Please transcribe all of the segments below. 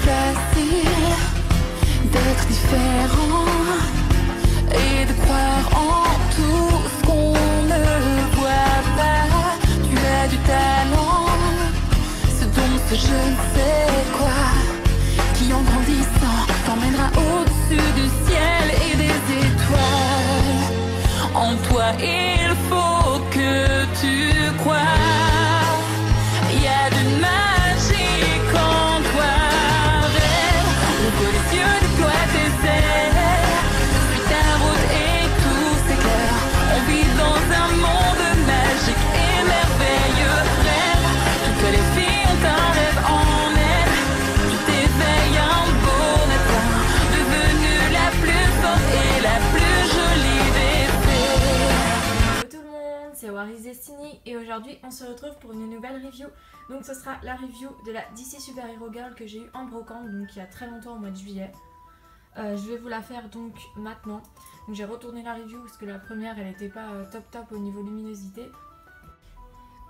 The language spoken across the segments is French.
facile d'être différent et de croire en tout ce qu'on ne voit pas. Tu as du talent, ce don, ce je ne sais quoi, qui en grandissant t'emmènera au-dessus du ciel et des étoiles. En toi il faut que tu crois. Il y a de magie en toi. Rêve, ouvre les yeux, déploie tes ailes. Suis ta route et tous ses cœurs. On vit dans un monde magique et merveilleux. Rêve, toutes les filles ont un rêve en elles. Tu t'éveilles un beau matin, devenue la plus forte et la plus jolie des fées. Hello tout le monde, c'est Waris Destiny et aujourd'hui on se retrouve pour une nouvelle review. Donc ce sera la review de la DC Super Hero Girl que j'ai eu en brocante, donc il y a très longtemps au mois de juillet. Je vais vous la faire donc maintenant. Donc j'ai retourné la review parce que la première elle n'était pas top au niveau luminosité.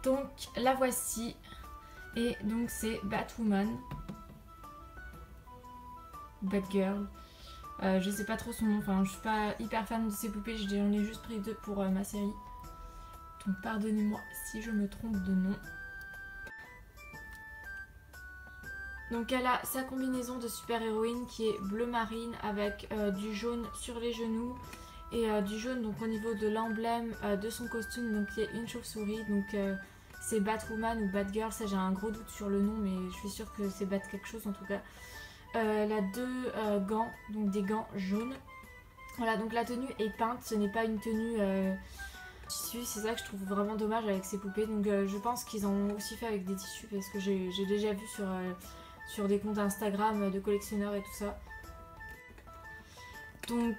Donc la voici. Et donc c'est Batwoman. Batgirl. Je sais pas trop son nom, enfin je suis pas hyper fan de ces poupées, j'en ai juste pris 2 pour ma série. Donc pardonnez-moi si je me trompe de nom. Donc elle a sa combinaison de super-héroïne qui est bleu marine avec du jaune sur les genoux et du jaune donc au niveau de l'emblème de son costume, donc qui est une chauve-souris. Donc c'est Batwoman ou Batgirl, ça j'ai un gros doute sur le nom mais je suis sûre que c'est Bat quelque chose en tout cas. Elle a 2 gants, donc des gants jaunes. Voilà, donc la tenue est peinte, ce n'est pas une tenue tissu, c'est ça que je trouve vraiment dommage avec ces poupées. Donc je pense qu'ils en ont aussi fait avec des tissus parce que j'ai déjà vu sur des comptes Instagram de collectionneurs et tout ça. Donc,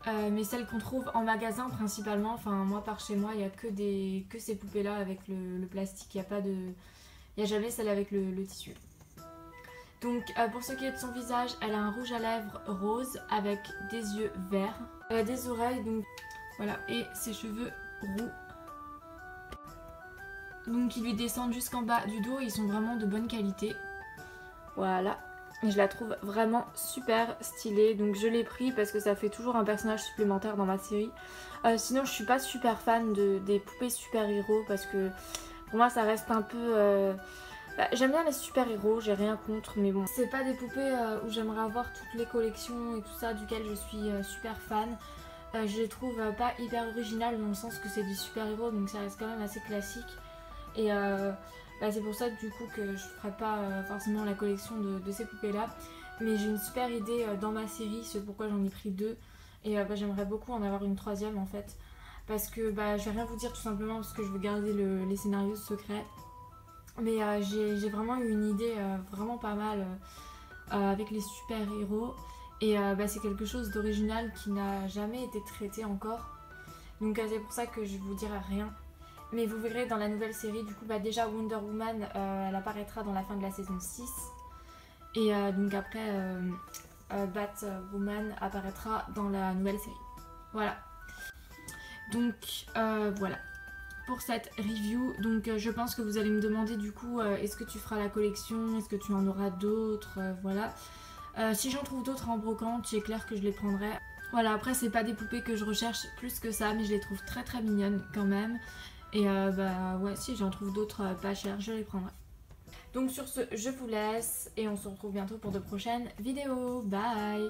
mais celles qu'on trouve en magasin principalement, enfin moi par chez moi il n'y a que ces poupées là avec le plastique, il n'y a jamais celle avec le tissu. Donc pour ce qui est de son visage, elle a un rouge à lèvres rose avec des yeux verts. Elle a des oreilles, donc voilà, et ses cheveux roux. Donc ils lui descendent jusqu'en bas du dos, ils sont vraiment de bonne qualité. Voilà, et je la trouve vraiment super stylée, donc je l'ai pris parce que ça fait toujours un personnage supplémentaire dans ma série. Sinon je suis pas super fan des poupées super-héros parce que pour moi ça reste un peu... j'aime bien les super-héros, j'ai rien contre, mais bon, c'est pas des poupées où j'aimerais avoir toutes les collections et tout ça, duquel je suis super fan. Je les trouve pas hyper originales dans le sens que c'est des super-héros, donc ça reste quand même assez classique. Et c'est pour ça du coup que je ferai pas forcément la collection de ces poupées là. Mais j'ai une super idée dans ma série, c'est pourquoi j'en ai pris 2. Et j'aimerais beaucoup en avoir une 3e en fait. Parce que je vais rien vous dire tout simplement parce que je veux garder les scénarios secrets. Mais j'ai vraiment eu une idée vraiment pas mal avec les super-héros. Et c'est quelque chose d'original qui n'a jamais été traité encore. Donc c'est pour ça que je vous dirai rien. Mais vous verrez dans la nouvelle série, du coup déjà Wonder Woman, elle apparaîtra dans la fin de la saison 6. Et donc après Batwoman apparaîtra dans la nouvelle série. Voilà. Donc voilà pour cette review. Donc je pense que vous allez me demander du coup est-ce que tu feras la collection, est-ce que tu en auras d'autres, voilà. Si j'en trouve d'autres en brocante, c'est clair que je les prendrai. Voilà, après c'est pas des poupées que je recherche plus que ça, mais je les trouve très mignonnes quand même. Et ouais, si j'en trouve d'autres pas chères, je les prendrai. Donc sur ce, je vous laisse et on se retrouve bientôt pour de prochaines vidéos. Bye!